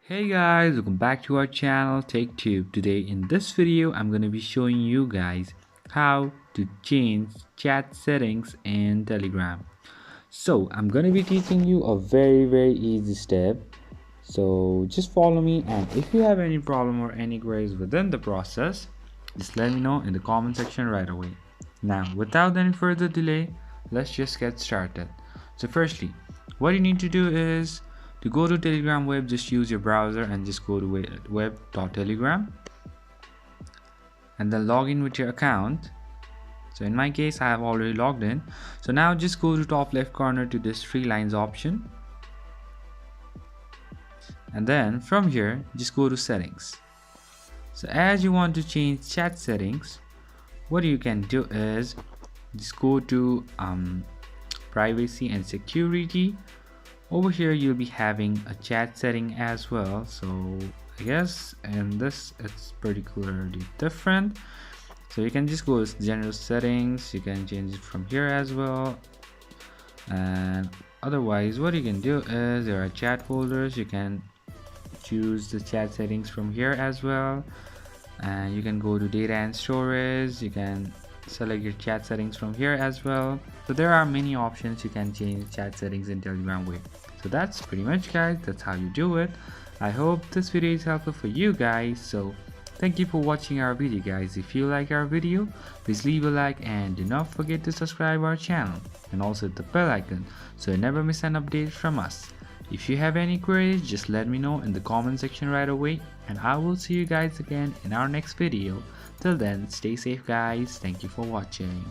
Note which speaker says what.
Speaker 1: Hey guys, welcome back to our channel TechTube. Today in this video I'm going to be showing you guys how to change chat settings in Telegram. So I'm going to be teaching you a very easy step. So just follow me, and if you have any problem or any queries within the process, just let me know in the comment section right away. Now without any further delay, let's just get started. So firstly, what you need to do is to go to Telegram web, just use your browser and just go to web.telegram and then log in with your account. So in my case, I have already logged in. So now just go to top left corner to this three lines option. And then from here, just go to settings. So as you want to change chat settings, what you can do is just go to privacy and security. Over here you'll be having a chat setting as well, so I guess in this it's particularly different. So you can just go to general settings, you can change it from here as well. And otherwise what you can do is there are chat folders, you can choose the chat settings from here as well. And you can go to data and storage, you can select your chat settings from here as well. So there are many options you can change chat settings in Telegram with. So that's pretty much, guys, that's how you do it. I hope this video is helpful for you guys. So thank you for watching our video, guys. If you like our video, please leave a like and do not forget to subscribe our channel and also hit the bell icon so you never miss an update from us. If you have any queries, just let me know in the comment section right away, and I will see you guys again in our next video. Till then, stay safe guys. Thank you for watching.